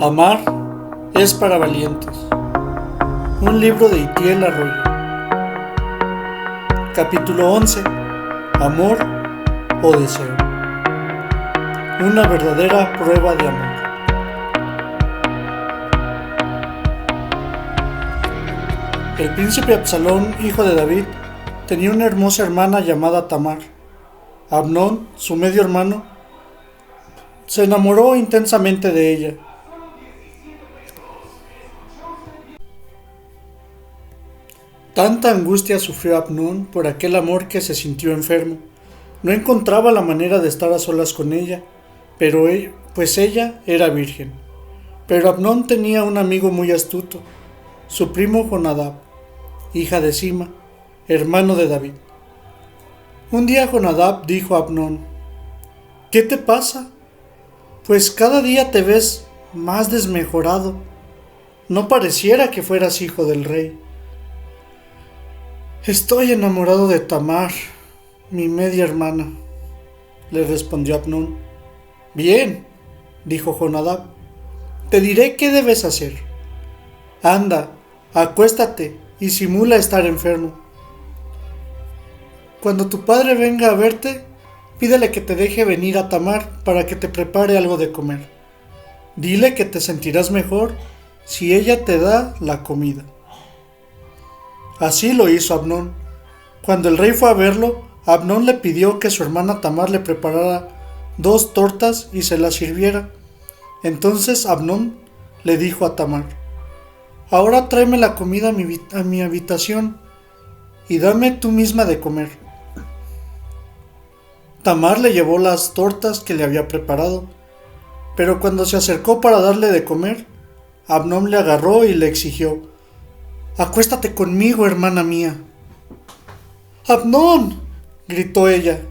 Amar es para valientes. Un libro de Itiel Arroyo. Capítulo 11. Amor o deseo. Una verdadera prueba de amor. El príncipe Absalón, hijo de David, tenía una hermosa hermana llamada Tamar. Amnón, su medio hermano, se enamoró intensamente de ella. Tanta angustia sufrió Amnón por aquel amor que se sintió enfermo. No encontraba la manera de estar a solas con ella, pues ella era virgen. Pero Amnón tenía un amigo muy astuto, su primo Jonadab, hija de Sima, hermano de David. Un día Jonadab dijo a Amnón: ¿qué te pasa? Pues cada día te ves más desmejorado. No pareciera que fueras hijo del rey. Estoy enamorado de Tamar, mi media hermana, le respondió Amnón. Bien, dijo Jonadab, te diré qué debes hacer. Anda, acuéstate y simula estar enfermo. Cuando tu padre venga a verte, pídele que te deje venir a Tamar para que te prepare algo de comer. Dile que te sentirás mejor si ella te da la comida. Así lo hizo Amnón. Cuando el rey fue a verlo, Amnón le pidió que su hermana Tamar le preparara 2 tortas y se las sirviera. Entonces Amnón le dijo a Tamar: ahora tráeme la comida a mi habitación y dame tú misma de comer. Tamar le llevó las tortas que le había preparado, pero cuando se acercó para darle de comer, Amnón le agarró y le exigió: acuéstate conmigo, hermana mía. Amnón, gritó ella,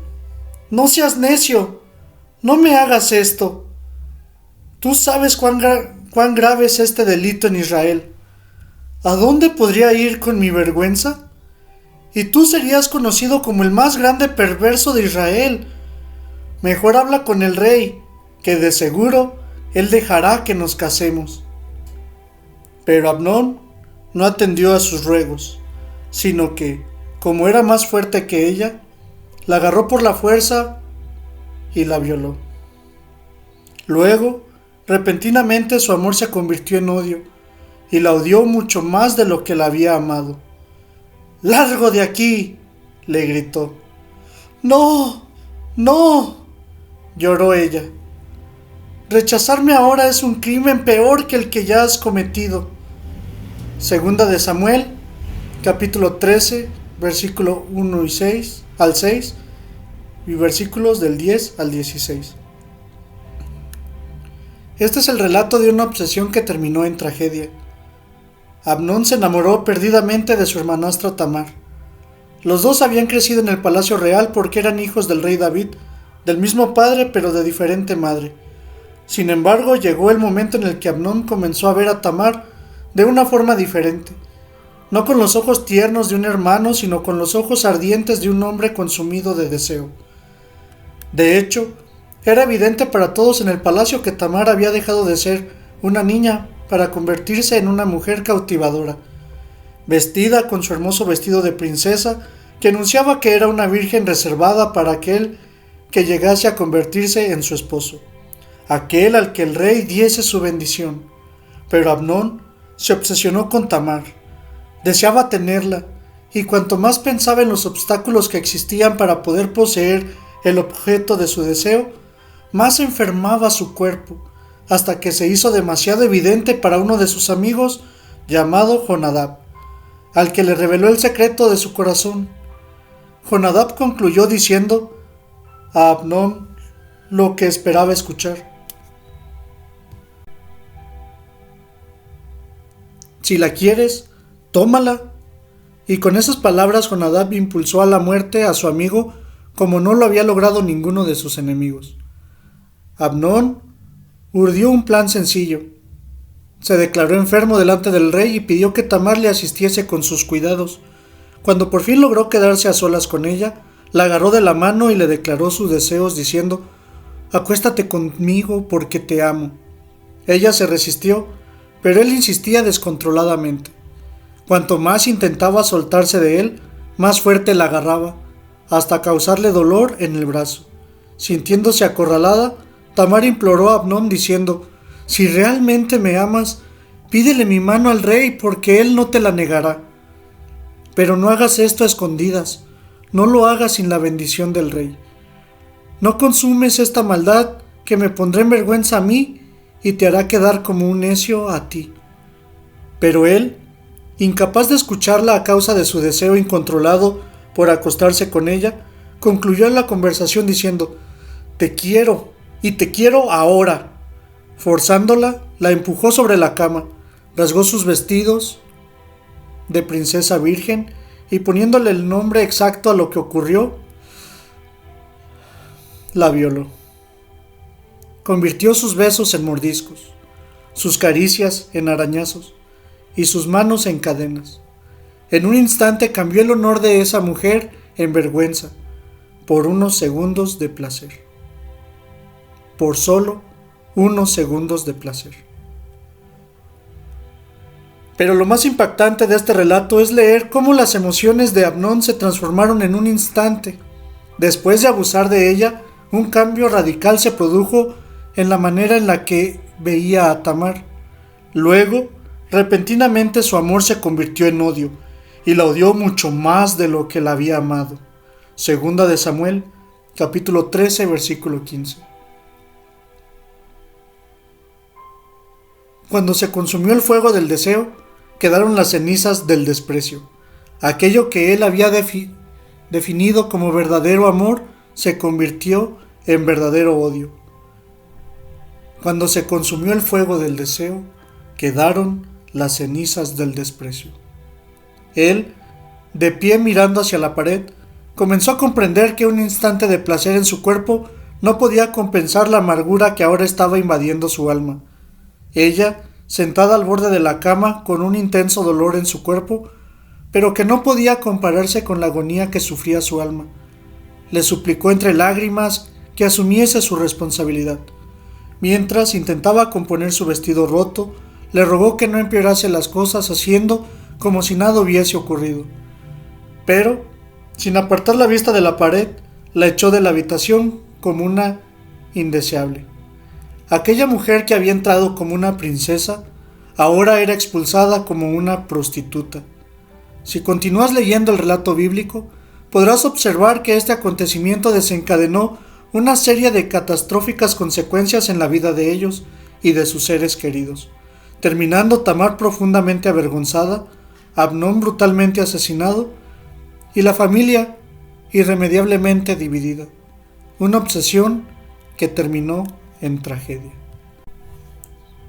no seas necio, no me hagas esto. Tú sabes cuán grave es este delito en Israel. ¿A dónde podría ir con mi vergüenza? Y tú serías conocido como el más grande perverso de Israel. Mejor habla con el rey, que de seguro él dejará que nos casemos. Pero Amnón no atendió a sus ruegos, sino que, como era más fuerte que ella, la agarró por la fuerza y la violó. Luego, repentinamente su amor se convirtió en odio, y la odió mucho más de lo que la había amado. ¡Largo de aquí!, le gritó. ¡No! ¡No!, lloró ella. Rechazarme ahora es un crimen peor que el que ya has cometido. Segunda de Samuel, capítulo 13, versículo 1 y 6 al 6 y versículos del 10 al 16. Este es el relato de una obsesión que terminó en tragedia. Amnón se enamoró perdidamente de su hermanastra Tamar. Los dos habían crecido en el palacio real porque eran hijos del rey David, del mismo padre pero de diferente madre. Sin embargo, llegó el momento en el que Amnón comenzó a ver a Tamar de una forma diferente, no con los ojos tiernos de un hermano, sino con los ojos ardientes de un hombre consumido de deseo. De hecho, era evidente para todos en el palacio que Tamar había dejado de ser una niña para convertirse en una mujer cautivadora, vestida con su hermoso vestido de princesa que anunciaba que era una virgen reservada para aquel que llegase a convertirse en su esposo, aquel al que el rey diese su bendición. Pero Amnón se obsesionó con Tamar, deseaba tenerla, y cuanto más pensaba en los obstáculos que existían para poder poseer el objeto de su deseo, más enfermaba su cuerpo, hasta que se hizo demasiado evidente para uno de sus amigos llamado Jonadab, al que le reveló el secreto de su corazón. Jonadab concluyó diciendo a Amnón lo que esperaba escuchar: si la quieres, tómala. Y con esas palabras Jonadab impulsó a la muerte a su amigo como no lo había logrado ninguno de sus enemigos. Amnón urdió un plan sencillo. Se declaró enfermo delante del rey y pidió que Tamar le asistiese con sus cuidados. Cuando por fin logró quedarse a solas con ella, la agarró de la mano y le declaró sus deseos diciendo: acuéstate conmigo porque te amo. Ella se resistió, pero él insistía descontroladamente. Cuanto más intentaba soltarse de él, más fuerte la agarraba, hasta causarle dolor en el brazo. Sintiéndose acorralada, Tamar imploró a Amnón diciendo: «Si realmente me amas, pídele mi mano al rey, porque él no te la negará. Pero no hagas esto a escondidas, no lo hagas sin la bendición del rey. No consumes esta maldad que me pondrá en vergüenza a mí y te hará quedar como un necio a ti». Pero él, incapaz de escucharla a causa de su deseo incontrolado por acostarse con ella, concluyó la conversación diciendo: «Te quiero, y te quiero ahora». Forzándola, la empujó sobre la cama, rasgó sus vestidos de princesa virgen y, poniéndole el nombre exacto a lo que ocurrió, la violó. Convirtió sus besos en mordiscos, sus caricias en arañazos y sus manos en cadenas. En un instante cambió el honor de esa mujer en vergüenza por unos segundos de placer. Por solo unos segundos de placer. Pero lo más impactante de este relato es leer cómo las emociones de Amnón se transformaron en un instante. Después de abusar de ella, un cambio radical se produjo en la manera en la que veía a Tamar. Luego, repentinamente su amor se convirtió en odio, y la odió mucho más de lo que la había amado. Segunda de Samuel, capítulo 13, versículo 15. Cuando se consumió el fuego del deseo, quedaron las cenizas del desprecio. Aquello que él había definido como verdadero amor se convirtió en verdadero odio. Cuando se consumió el fuego del deseo, quedaron las cenizas del desprecio. Él, de pie mirando hacia la pared, comenzó a comprender que un instante de placer en su cuerpo no podía compensar la amargura que ahora estaba invadiendo su alma. Ella, sentada al borde de la cama con un intenso dolor en su cuerpo, pero que no podía compararse con la agonía que sufría su alma, le suplicó entre lágrimas que asumiese su responsabilidad. Mientras intentaba componer su vestido roto, le rogó que no empeorase las cosas haciendo como si nada hubiese ocurrido. Pero, sin apartar la vista de la pared, la echó de la habitación como una indeseable. Aquella mujer que había entrado como una princesa, ahora era expulsada como una prostituta. Si continúas leyendo el relato bíblico, podrás observar que este acontecimiento desencadenó una serie de catastróficas consecuencias en la vida de ellos y de sus seres queridos, terminando Tamar profundamente avergonzada, Amnón brutalmente asesinado y la familia irremediablemente dividida. Una obsesión que terminó en tragedia.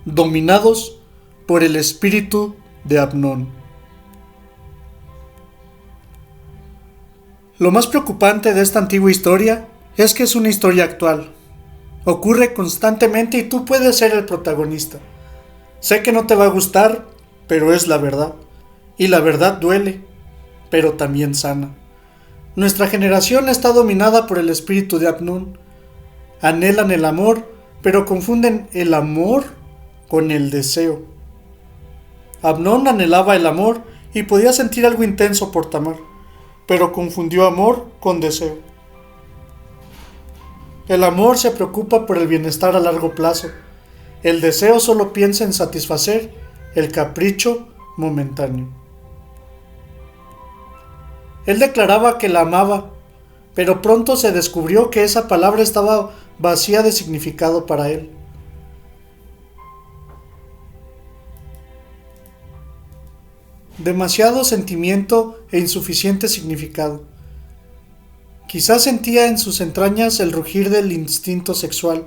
Dominados por el espíritu de Amnón. Lo más preocupante de esta antigua historia es que es una historia actual. Ocurre constantemente y tú puedes ser el protagonista. Sé que no te va a gustar, pero es la verdad. Y la verdad duele, pero también sana. Nuestra generación está dominada por el espíritu de Amnón. Anhelan el amor, pero confunden el amor con el deseo. Amnón anhelaba el amor y podía sentir algo intenso por Tamar, pero confundió amor con deseo. El amor se preocupa por el bienestar a largo plazo. El deseo solo piensa en satisfacer el capricho momentáneo. Él declaraba que la amaba, pero pronto se descubrió que esa palabra estaba vacía de significado para él. Demasiado sentimiento e insuficiente significado. Quizás sentía en sus entrañas el rugir del instinto sexual,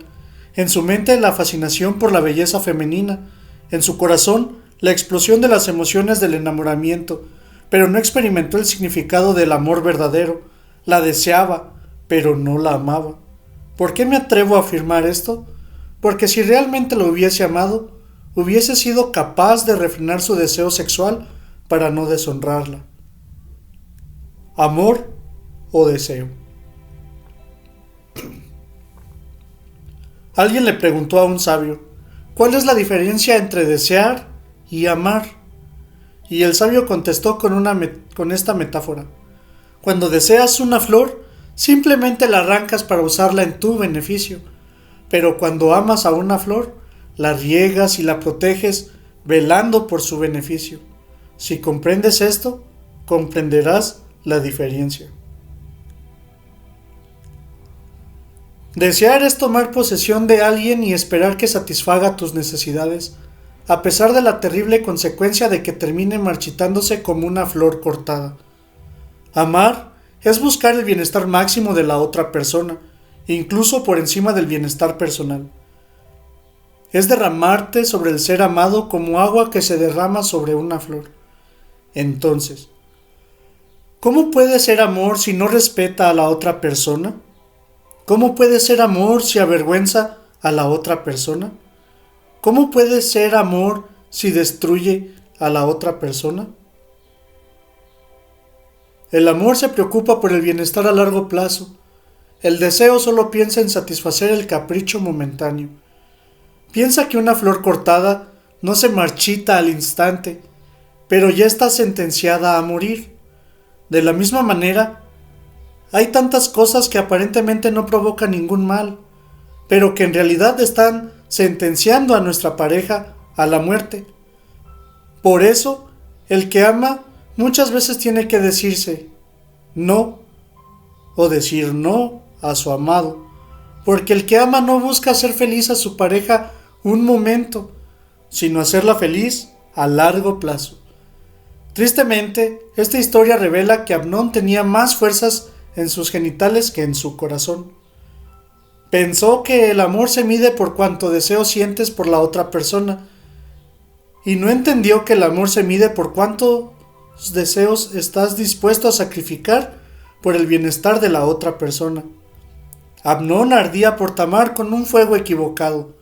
en su mente la fascinación por la belleza femenina, en su corazón la explosión de las emociones del enamoramiento, pero no experimentó el significado del amor verdadero. La deseaba, pero no la amaba. ¿Por qué me atrevo a afirmar esto? Porque si realmente lo hubiese amado, hubiese sido capaz de refrenar su deseo sexual para no deshonrarla. Amor o deseo. Alguien le preguntó a un sabio: ¿cuál es la diferencia entre desear y amar? Y el sabio contestó con esta metáfora. Cuando deseas una flor, simplemente la arrancas para usarla en tu beneficio. Pero cuando amas a una flor, la riegas y la proteges, velando por su beneficio. Si comprendes esto, comprenderás la diferencia. Desear es tomar posesión de alguien y esperar que satisfaga tus necesidades, a pesar de la terrible consecuencia de que termine marchitándose como una flor cortada. Amar es buscar el bienestar máximo de la otra persona, incluso por encima del bienestar personal. Es derramarte sobre el ser amado como agua que se derrama sobre una flor. Entonces, ¿cómo puede ser amor si no respeta a la otra persona? ¿Cómo puede ser amor si avergüenza a la otra persona? ¿Cómo puede ser amor si destruye a la otra persona? El amor se preocupa por el bienestar a largo plazo. El deseo solo piensa en satisfacer el capricho momentáneo. Piensa que una flor cortada no se marchita al instante, pero ya está sentenciada a morir. De la misma manera, hay tantas cosas que aparentemente no provocan ningún mal, pero que en realidad están sentenciando a nuestra pareja a la muerte. Por eso, el que ama muchas veces tiene que decirse no o decir no a su amado, porque el que ama no busca hacer feliz a su pareja un momento, sino hacerla feliz a largo plazo. Tristemente, esta historia revela que Amnón tenía más fuerzas en sus genitales que en su corazón. Pensó que el amor se mide por cuánto deseo sientes por la otra persona, y no entendió que el amor se mide por cuántos deseos estás dispuesto a sacrificar por el bienestar de la otra persona. Amnón ardía por Tamar con un fuego equivocado.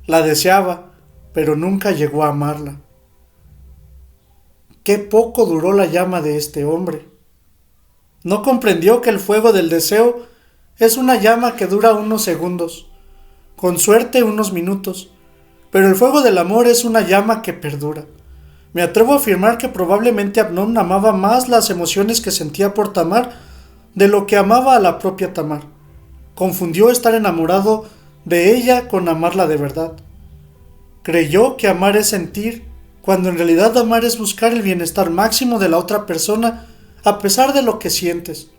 La deseaba, pero nunca llegó a amarla. Qué poco duró la llama de este hombre. No comprendió que el fuego del deseo es una llama que dura unos segundos, con suerte unos minutos, pero el fuego del amor es una llama que perdura. Me atrevo a afirmar que probablemente Amnón amaba más las emociones que sentía por Tamar de lo que amaba a la propia Tamar. Confundió estar enamorado de ella con amarla de verdad. Creyó que amar es sentir, cuando en realidad amar es buscar el bienestar máximo de la otra persona a pesar de lo que sientes.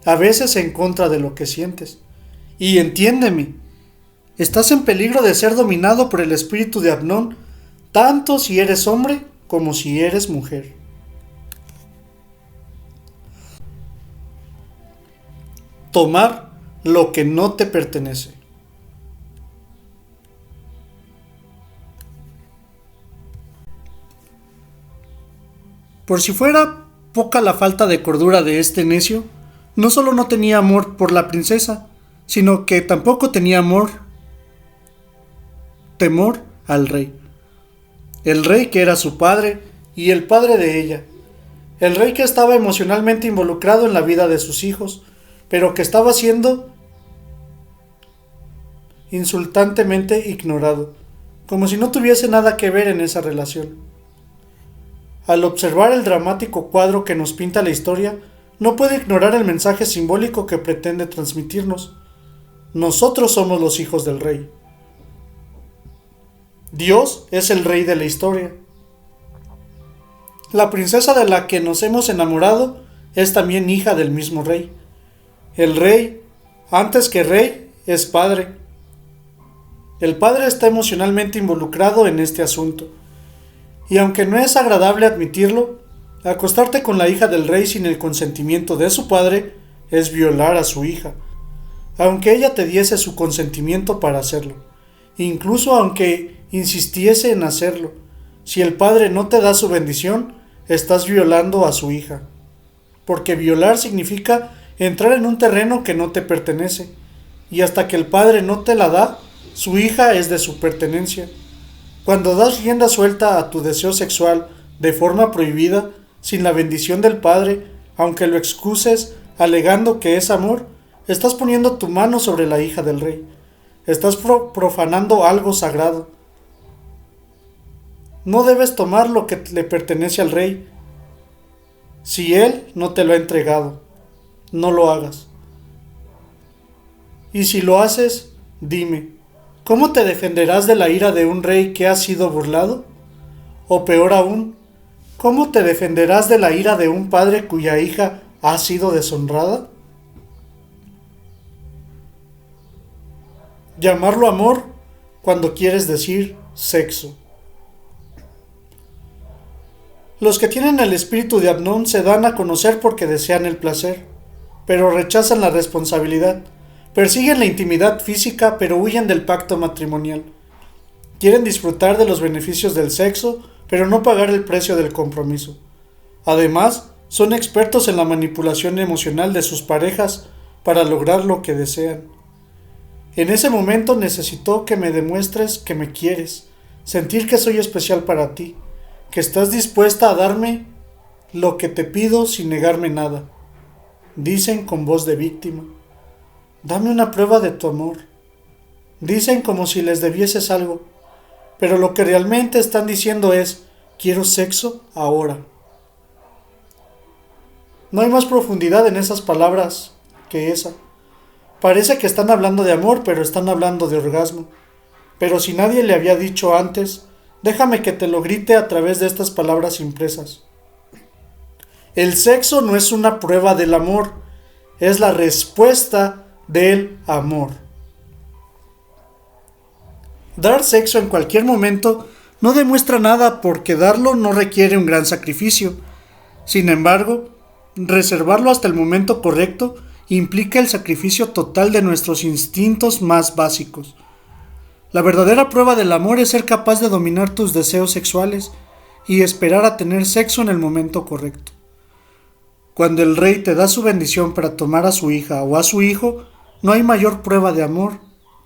A veces en contra de lo que sientes. Y entiéndeme, estás en peligro de ser dominado por el espíritu de Amnón, tanto si eres hombre como si eres mujer. Tomar lo que no te pertenece. Por si fuera poca la falta de cordura de este necio, no solo no tenía amor por la princesa, sino que tampoco tenía temor al rey. El rey que era su padre y el padre de ella. El rey que estaba emocionalmente involucrado en la vida de sus hijos, pero que estaba siendo insultantemente ignorado, como si no tuviese nada que ver en esa relación. Al observar el dramático cuadro que nos pinta la historia, no puede ignorar el mensaje simbólico que pretende transmitirnos. Nosotros somos los hijos del rey. Dios es el rey de la historia. La princesa de la que nos hemos enamorado es también hija del mismo rey. El rey, antes que rey, es padre. El padre está emocionalmente involucrado en este asunto. Y aunque no es agradable admitirlo, acostarte con la hija del rey sin el consentimiento de su padre es violar a su hija, aunque ella te diese su consentimiento para hacerlo. Incluso aunque insistiese en hacerlo, si el padre no te da su bendición, estás violando a su hija. Porque violar significa entrar en un terreno que no te pertenece, y hasta que el padre no te la da, su hija es de su pertenencia. Cuando das rienda suelta a tu deseo sexual de forma prohibida, sin la bendición del padre, aunque lo excuses alegando que es amor, estás poniendo tu mano sobre la hija del rey. Estás profanando algo sagrado. No debes tomar lo que le pertenece al rey. Si él no te lo ha entregado, no lo hagas. Y si lo haces, dime, ¿cómo te defenderás de la ira de un rey que ha sido burlado? O peor aún, ¿cómo te defenderás de la ira de un padre cuya hija ha sido deshonrada? Llamarlo amor cuando quieres decir sexo. Los que tienen el espíritu de Amnón se dan a conocer porque desean el placer, pero rechazan la responsabilidad. Persiguen la intimidad física, pero huyen del pacto matrimonial. Quieren disfrutar de los beneficios del sexo, pero no pagar el precio del compromiso. Además, son expertos en la manipulación emocional de sus parejas para lograr lo que desean. En ese momento necesito que me demuestres que me quieres, sentir que soy especial para ti, que estás dispuesta a darme lo que te pido sin negarme nada. Dicen con voz de víctima. Dame una prueba de tu amor. Dicen como si les debieses algo, pero lo que realmente están diciendo es, quiero sexo ahora. No hay más profundidad en esas palabras que esa. Parece que están hablando de amor, pero están hablando de orgasmo. Pero si nadie le había dicho antes, déjame que te lo grite a través de estas palabras impresas. El sexo no es una prueba del amor, es la respuesta del amor. Dar sexo en cualquier momento no demuestra nada porque darlo no requiere un gran sacrificio. Sin embargo, reservarlo hasta el momento correcto implica el sacrificio total de nuestros instintos más básicos. La verdadera prueba del amor es ser capaz de dominar tus deseos sexuales y esperar a tener sexo en el momento correcto. Cuando el rey te da su bendición para tomar a su hija o a su hijo, no hay mayor prueba de amor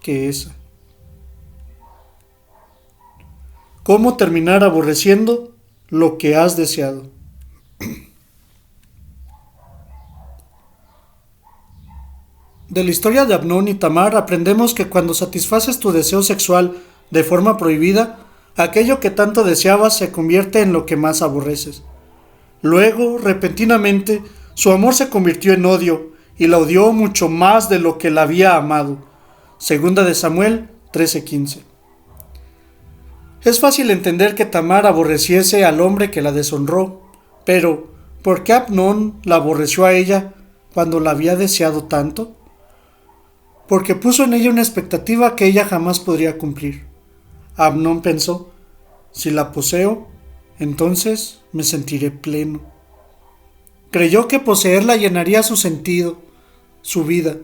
que esa. ¿Cómo terminar aborreciendo lo que has deseado? De la historia de Amnón y Tamar aprendemos que cuando satisfaces tu deseo sexual de forma prohibida, aquello que tanto deseabas se convierte en lo que más aborreces. Luego, repentinamente, su amor se convirtió en odio y la odió mucho más de lo que la había amado. Segunda de Samuel 13:15. Es fácil entender que Tamar aborreciese al hombre que la deshonró, pero ¿por qué Amnón la aborreció a ella cuando la había deseado tanto? Porque puso en ella una expectativa que ella jamás podría cumplir. Amnón pensó, si la poseo, entonces me sentiré pleno. Creyó que poseerla llenaría su sentido, su vida.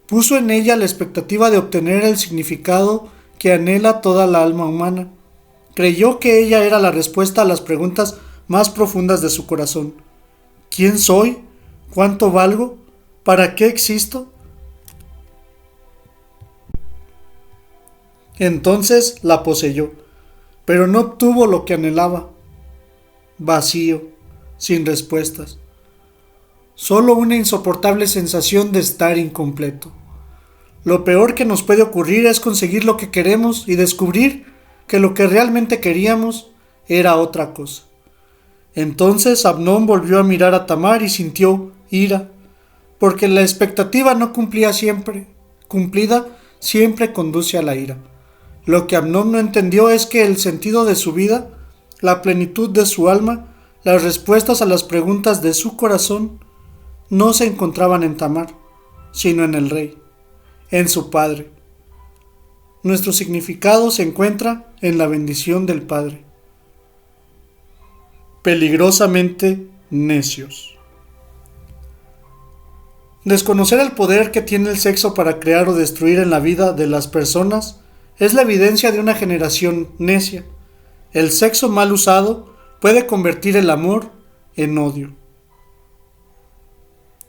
Puso en ella la expectativa de obtener el significado que anhela toda la alma humana. Creyó que ella era la respuesta a las preguntas más profundas de su corazón. ¿Quién soy? ¿Cuánto valgo? ¿Para qué existo? Entonces la poseyó, pero no obtuvo lo que anhelaba. Vacío, sin respuestas. Solo una insoportable sensación de estar incompleto. Lo peor que nos puede ocurrir es conseguir lo que queremos y descubrir que lo que realmente queríamos era otra cosa. Entonces Amnón volvió a mirar a Tamar y sintió ira, porque la expectativa no cumplida siempre conduce a la ira. Lo que Amnón no entendió es que el sentido de su vida, la plenitud de su alma, las respuestas a las preguntas de su corazón, no se encontraban en Tamar, sino en el rey, en su padre. Nuestro significado se encuentra en la bendición del Padre. Peligrosamente necios. Desconocer el poder que tiene el sexo para crear o destruir en la vida de las personas es la evidencia de una generación necia. El sexo mal usado puede convertir el amor en odio.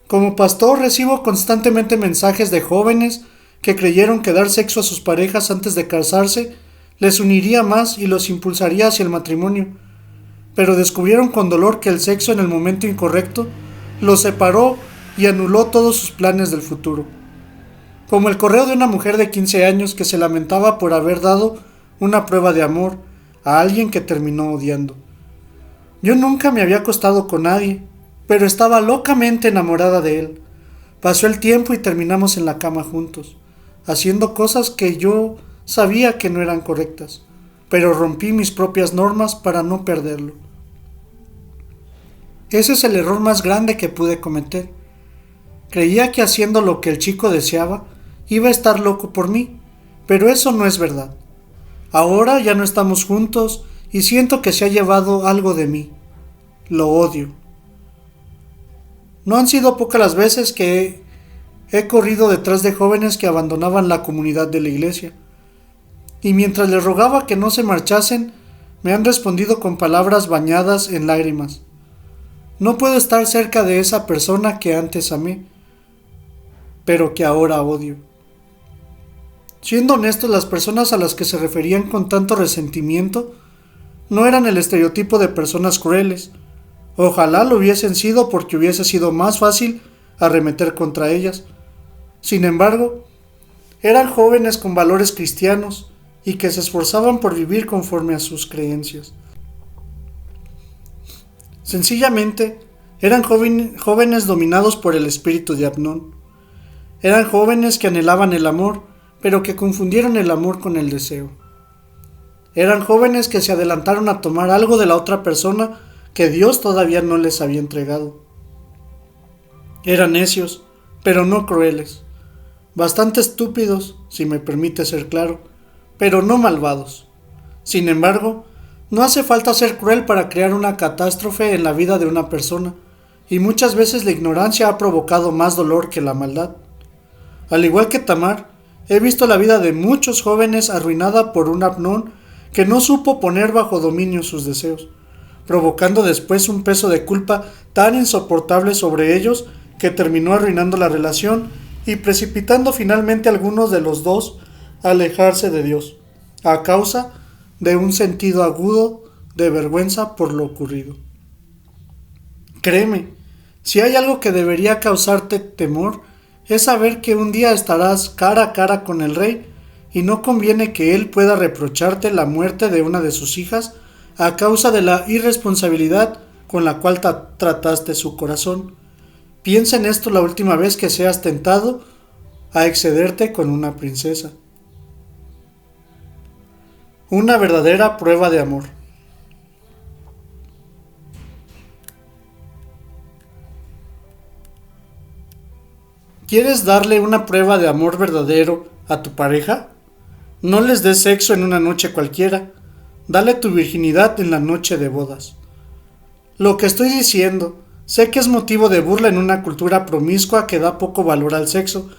Como pastor recibo constantemente mensajes de jóvenes que creyeron que dar sexo a sus parejas antes de casarse les uniría más y los impulsaría hacia el matrimonio, pero descubrieron con dolor que el sexo en el momento incorrecto los separó y anuló todos sus planes del futuro. Como el correo de una mujer de 15 años que se lamentaba por haber dado una prueba de amor a alguien que terminó odiando. Yo nunca me había acostado con nadie, pero estaba locamente enamorada de él. Pasó el tiempo y terminamos en la cama juntos, haciendo cosas que yo sabía que no eran correctas, pero rompí mis propias normas para no perderlo. Ese es el error más grande que pude cometer. Creía que haciendo lo que el chico deseaba, iba a estar loco por mí, pero eso no es verdad. Ahora ya no estamos juntos y siento que se ha llevado algo de mí. Lo odio. No han sido pocas las veces que he corrido detrás de jóvenes que abandonaban la comunidad de la iglesia, y mientras les rogaba que no se marchasen, me han respondido con palabras bañadas en lágrimas. No puedo estar cerca de esa persona que antes amé, pero que ahora odio. Siendo honestos, las personas a las que se referían con tanto resentimiento no eran el estereotipo de personas crueles. Ojalá lo hubiesen sido porque hubiese sido más fácil arremeter contra ellas. Sin embargo, eran jóvenes con valores cristianos y que se esforzaban por vivir conforme a sus creencias. Sencillamente, eran jóvenes dominados por el espíritu de Amnón. Eran jóvenes que anhelaban el amor, pero que confundieron el amor con el deseo. Eran jóvenes que se adelantaron a tomar algo de la otra persona que Dios todavía no les había entregado. Eran necios, pero no crueles. Bastante estúpidos, si me permite ser claro, pero no malvados. Sin embargo, no hace falta ser cruel para crear una catástrofe en la vida de una persona, y muchas veces la ignorancia ha provocado más dolor que la maldad. Al igual que Tamar, he visto la vida de muchos jóvenes arruinada por un Amnón que no supo poner bajo dominio sus deseos, provocando después un peso de culpa tan insoportable sobre ellos que terminó arruinando la relación y precipitando finalmente a algunos de los dos a alejarse de Dios, a causa de un sentido agudo de vergüenza por lo ocurrido. Créeme, si hay algo que debería causarte temor, es saber que un día estarás cara a cara con el rey y no conviene que él pueda reprocharte la muerte de una de sus hijas a causa de la irresponsabilidad con la cual trataste su corazón. Piensa en esto la última vez que seas tentado a excederte con una princesa. Una verdadera prueba de amor. ¿Quieres darle una prueba de amor verdadero a tu pareja? No les des sexo en una noche cualquiera. Dale tu virginidad en la noche de bodas. Lo que estoy diciendo, sé que es motivo de burla en una cultura promiscua que da poco valor al sexo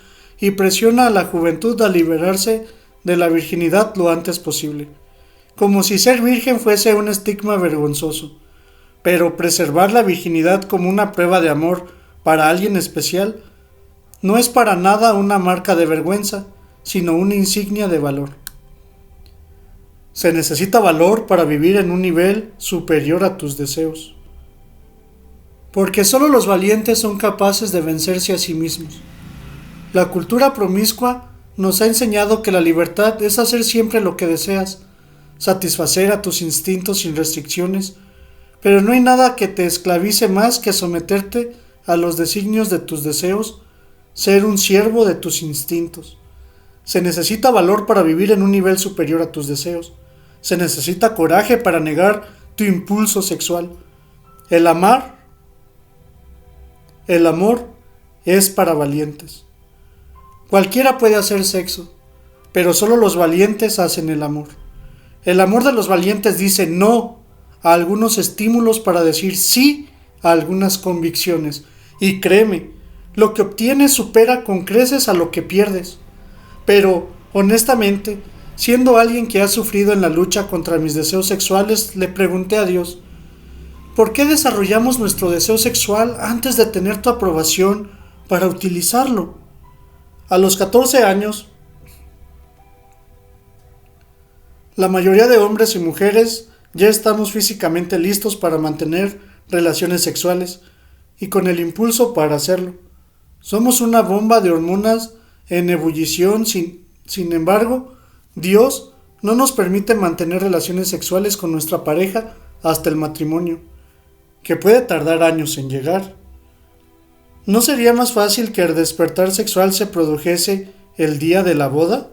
y presiona a la juventud a liberarse de la virginidad lo antes posible, como si ser virgen fuese un estigma vergonzoso. Pero preservar la virginidad como una prueba de amor para alguien especial no es para nada una marca de vergüenza, sino una insignia de valor. Se necesita valor para vivir en un nivel superior a tus deseos, porque solo los valientes son capaces de vencerse a sí mismos. La cultura promiscua nos ha enseñado que la libertad es hacer siempre lo que deseas, satisfacer a tus instintos sin restricciones, pero no hay nada que te esclavice más que someterte a los designios de tus deseos, ser un siervo de tus instintos. Se necesita valor para vivir en un nivel superior a tus deseos. Se necesita coraje para negar tu impulso sexual. El amor es para valientes. Cualquiera puede hacer sexo, pero solo los valientes hacen el amor. El amor de los valientes dice no a algunos estímulos para decir sí a algunas convicciones. Y créeme, lo que obtienes supera con creces a lo que pierdes. Pero, honestamente, siendo alguien que ha sufrido en la lucha contra mis deseos sexuales, le pregunté a Dios, ¿por qué desarrollamos nuestro deseo sexual antes de tener tu aprobación para utilizarlo? A los 14 años, la mayoría de hombres y mujeres ya estamos físicamente listos para mantener relaciones sexuales y con el impulso para hacerlo. Somos una bomba de hormonas en ebullición, sin embargo, Dios no nos permite mantener relaciones sexuales con nuestra pareja hasta el matrimonio, que puede tardar años en llegar. ¿No sería más fácil que el despertar sexual se produjese el día de la boda?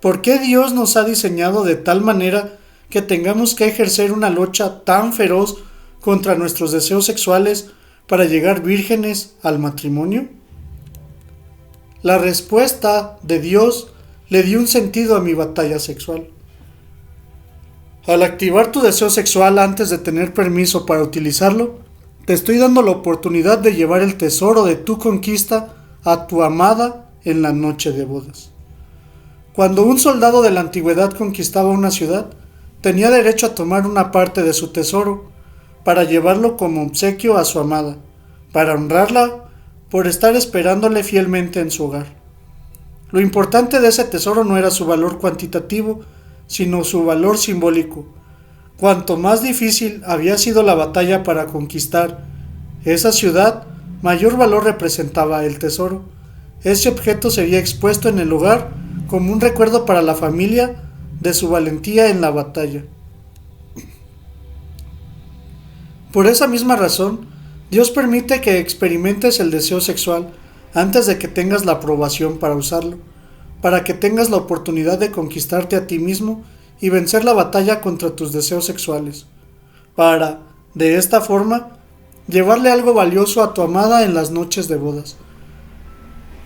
¿Por qué Dios nos ha diseñado de tal manera que tengamos que ejercer una lucha tan feroz contra nuestros deseos sexuales para llegar vírgenes al matrimonio? La respuesta de Dios le dio un sentido a mi batalla sexual. Al activar tu deseo sexual antes de tener permiso para utilizarlo, te estoy dando la oportunidad de llevar el tesoro de tu conquista a tu amada en la noche de bodas. Cuando un soldado de la antigüedad conquistaba una ciudad, tenía derecho a tomar una parte de su tesoro para llevarlo como obsequio a su amada, para honrarla por estar esperándole fielmente en su hogar. Lo importante de ese tesoro no era su valor cuantitativo, sino su valor simbólico. Cuanto más difícil había sido la batalla para conquistar esa ciudad, mayor valor representaba el tesoro. Ese objeto sería expuesto en el hogar como un recuerdo para la familia de su valentía en la batalla. Por esa misma razón, Dios permite que experimentes el deseo sexual antes de que tengas la aprobación para usarlo, para que tengas la oportunidad de conquistarte a ti mismo y vencer la batalla contra tus deseos sexuales, para, de esta forma, llevarle algo valioso a tu amada en las noches de bodas.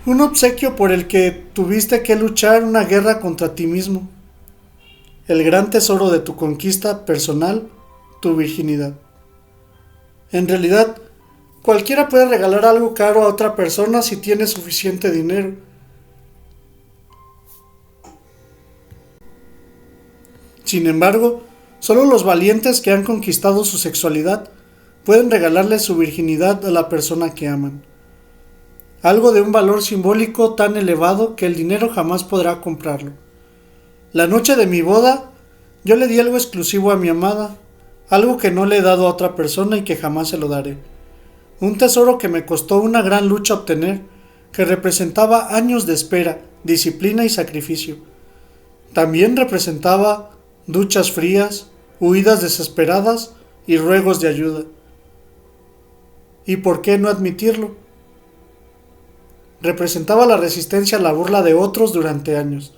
Un obsequio por el que tuviste que luchar una guerra contra ti mismo. El gran tesoro de tu conquista personal, tu virginidad. En realidad, cualquiera puede regalar algo caro a otra persona si tiene suficiente dinero. Sin embargo, solo los valientes que han conquistado su sexualidad pueden regalarle su virginidad a la persona que aman. Algo de un valor simbólico tan elevado que el dinero jamás podrá comprarlo. La noche de mi boda, yo le di algo exclusivo a mi amada, algo que no le he dado a otra persona y que jamás se lo daré. Un tesoro que me costó una gran lucha obtener, que representaba años de espera, disciplina y sacrificio. También representaba duchas frías, huidas desesperadas y ruegos de ayuda. ¿Y por qué no admitirlo? Representaba la resistencia a la burla de otros durante años.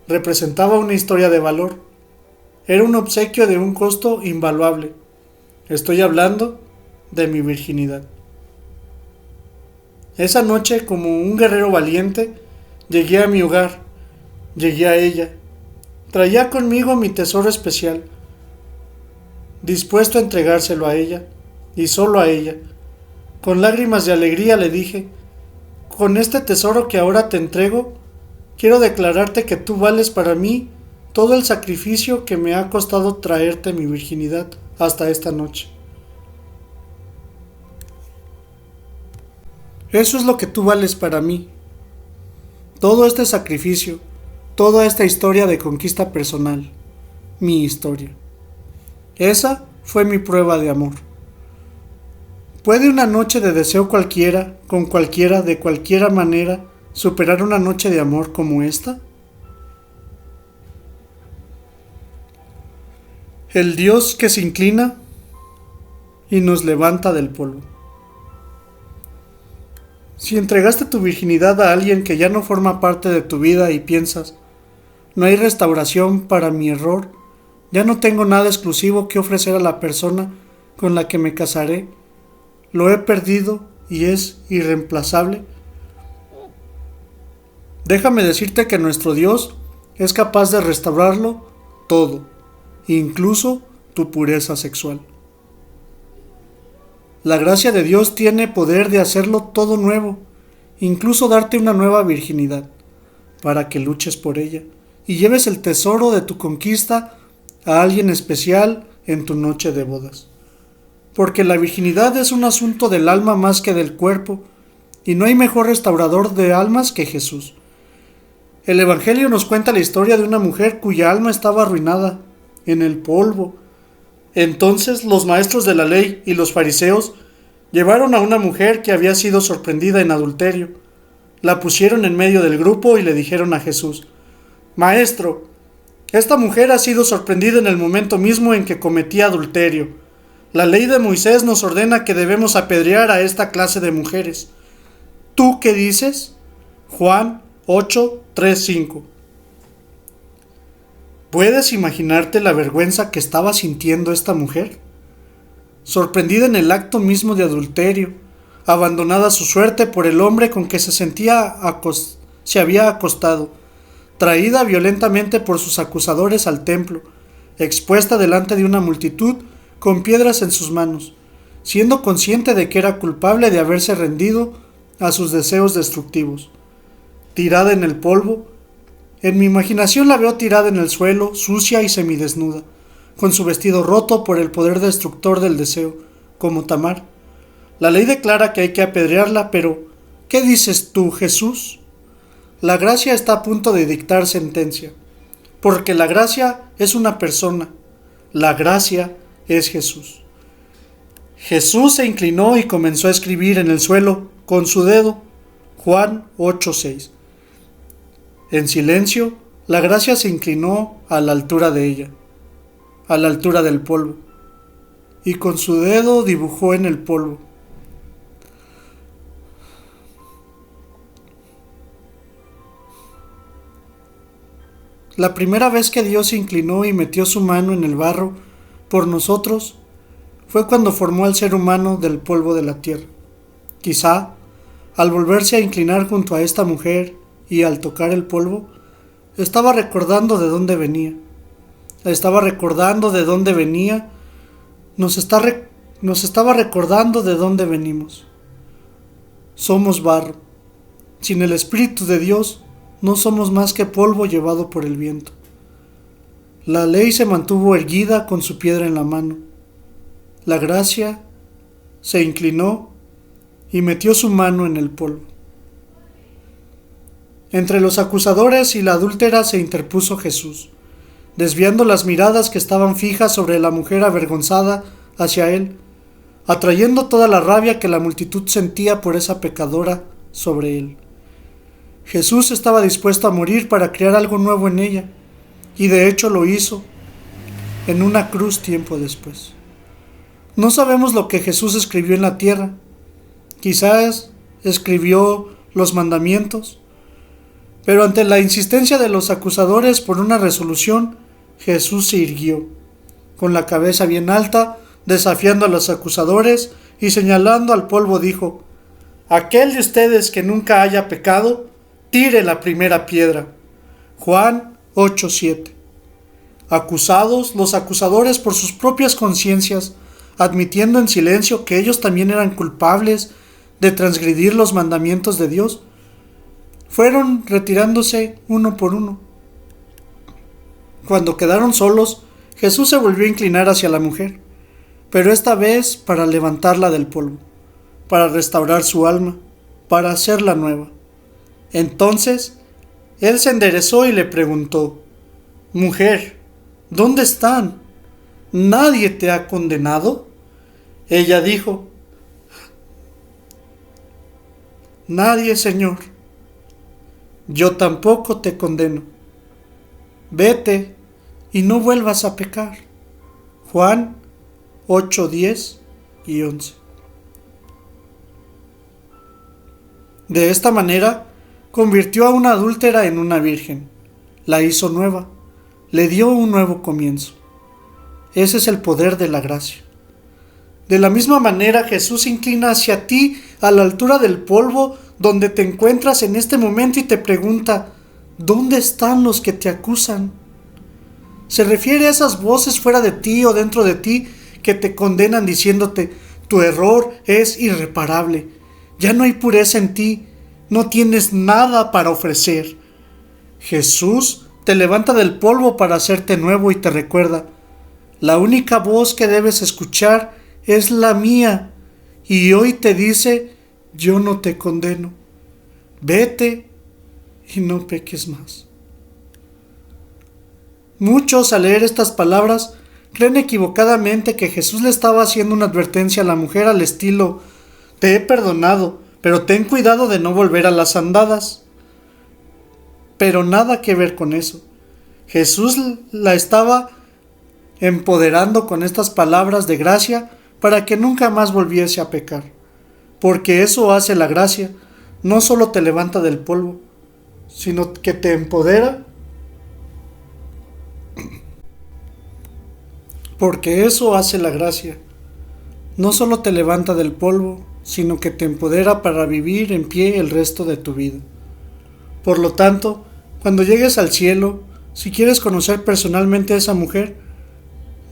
Representaba una historia de valor. Era un obsequio de un costo invaluable. Estoy hablando de mi virginidad. Esa noche, como un guerrero valiente, llegué a mi hogar, llegué a ella. Traía conmigo mi tesoro especial, dispuesto a entregárselo a ella, y solo a ella. Con lágrimas de alegría le dije: con este tesoro que ahora te entrego, quiero declararte que tú vales para mí todo el sacrificio que me ha costado traerte mi virginidad hasta esta noche. Eso es lo que tú vales para mí. Todo este sacrificio, toda esta historia de conquista personal, mi historia. Esa fue mi prueba de amor. ¿Puede una noche de deseo cualquiera, con cualquiera, de cualquiera manera, superar una noche de amor como esta? El Dios que se inclina y nos levanta del polvo. Si entregaste tu virginidad a alguien que ya no forma parte de tu vida y piensas: no hay restauración para mi error, ya no tengo nada exclusivo que ofrecer a la persona con la que me casaré, lo he perdido y es irreemplazable. Déjame decirte que nuestro Dios es capaz de restaurarlo todo, incluso tu pureza sexual. La gracia de Dios tiene poder de hacerlo todo nuevo, incluso darte una nueva virginidad, para que luches por ella y lleves el tesoro de tu conquista a alguien especial en tu noche de bodas. Porque la virginidad es un asunto del alma más que del cuerpo, y no hay mejor restaurador de almas que Jesús. El Evangelio nos cuenta la historia de una mujer cuya alma estaba arruinada, en el polvo. Entonces los maestros de la ley y los fariseos llevaron a una mujer que había sido sorprendida en adulterio. La pusieron en medio del grupo y le dijeron a Jesús: Maestro, Esta mujer ha sido sorprendida en el momento mismo en que cometía adulterio. La ley de Moisés nos ordena que debemos apedrear a esta clase de mujeres. ¿Tú qué dices? Juan 8, 3, 5. ¿Puedes imaginarte la vergüenza que estaba sintiendo esta mujer? Sorprendida en el acto mismo de adulterio, abandonada a su suerte por el hombre con que se había acostado, traída violentamente por sus acusadores al templo, expuesta delante de una multitud con piedras en sus manos, siendo consciente de que era culpable de haberse rendido a sus deseos destructivos. Tirada en el polvo, en mi imaginación la veo tirada en el suelo, sucia y semidesnuda, con su vestido roto por el poder destructor del deseo, como Tamar. La ley declara que hay que apedrearla, pero ¿qué dices tú, Jesús? La gracia está a punto de dictar sentencia, porque la gracia es una persona, la gracia es Jesús. Jesús se inclinó y comenzó a escribir en el suelo con su dedo, Juan 8:6. En silencio, la gracia se inclinó a la altura de ella, a la altura del polvo, y con su dedo dibujó en el polvo. La primera vez que Dios se inclinó y metió su mano en el barro por nosotros fue cuando formó al ser humano del polvo de la tierra. Quizá, al volverse a inclinar junto a esta mujer y al tocar el polvo, estaba recordando de dónde venía. Nos estaba recordando de dónde venimos. Somos barro. Sin el Espíritu de Dios, no somos más que polvo llevado por el viento. La ley se mantuvo erguida con su piedra en la mano. La gracia se inclinó y metió su mano en el polvo. Entre los acusadores y la adúltera se interpuso Jesús, desviando las miradas que estaban fijas sobre la mujer avergonzada hacia él, atrayendo toda la rabia que la multitud sentía por esa pecadora sobre él. Jesús estaba dispuesto a morir para crear algo nuevo en ella, y de hecho lo hizo en una cruz tiempo después. No sabemos lo que Jesús escribió en la tierra. Quizás escribió los mandamientos, pero ante la insistencia de los acusadores por una resolución, Jesús se irguió, con la cabeza bien alta, desafiando a los acusadores y señalando al polvo dijo: «Aquel de ustedes que nunca haya pecado, tire la primera piedra». Juan 8:7. Acusados, los acusadores por sus propias conciencias, admitiendo en silencio que ellos también eran culpables de transgredir los mandamientos de Dios, fueron retirándose uno por uno. Cuando quedaron solos, Jesús se volvió a inclinar hacia la mujer, pero esta vez para levantarla del polvo, para restaurar su alma, para hacerla nueva. Entonces, él se enderezó y le preguntó: «Mujer, ¿dónde están? ¿Nadie te ha condenado?». Ella dijo: «Nadie, Señor». «Yo tampoco te condeno. Vete y no vuelvas a pecar». Juan 8, 10 y 11. De esta manera, convirtió a una adúltera en una virgen, la hizo nueva, le dio un nuevo comienzo. Ese es el poder de la gracia. De la misma manera, Jesús se inclina hacia ti a la altura del polvo donde te encuentras en este momento y te pregunta: ¿dónde están los que te acusan? Se refiere a esas voces fuera de ti o dentro de ti que te condenan diciéndote: tu error es irreparable, ya no hay pureza en ti, no tienes nada para ofrecer. Jesús te levanta del polvo para hacerte nuevo y te recuerda: la única voz que debes escuchar es la mía, y hoy te dice: yo no te condeno. Vete y no peques más. Muchos, al leer estas palabras, creen equivocadamente que Jesús le estaba haciendo una advertencia a la mujer al estilo: te he perdonado, pero ten cuidado de no volver a las andadas. Pero nada que ver con eso. Jesús la estaba empoderando con estas palabras de gracia para que nunca más volviese a pecar. Porque eso hace la gracia, no solo te levanta del polvo, sino que te empodera. Porque eso hace la gracia, no solo te levanta del polvo, sino que te empodera para vivir en pie el resto de tu vida. Por lo tanto, cuando llegues al cielo, si quieres conocer personalmente a esa mujer,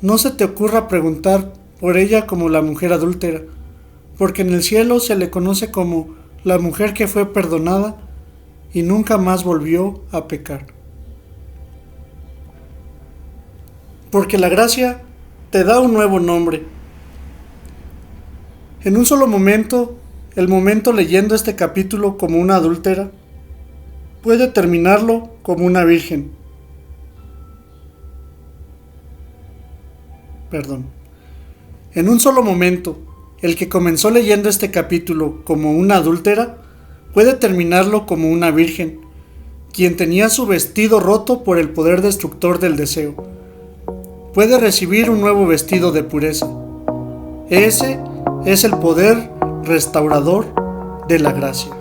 no se te ocurra preguntar por ella como la mujer adúltera, porque en el cielo se le conoce como la mujer que fue perdonada y nunca más volvió a pecar. Porque la gracia te da un nuevo nombre. En un solo momento, el momento leyendo este capítulo como una adúltera, puede terminarlo como una virgen. En un solo momento, el que comenzó leyendo este capítulo como una adúltera, puede terminarlo como una virgen, quien tenía su vestido roto por el poder destructor del deseo. Puede recibir un nuevo vestido de pureza. Ese es el poder restaurador de la gracia.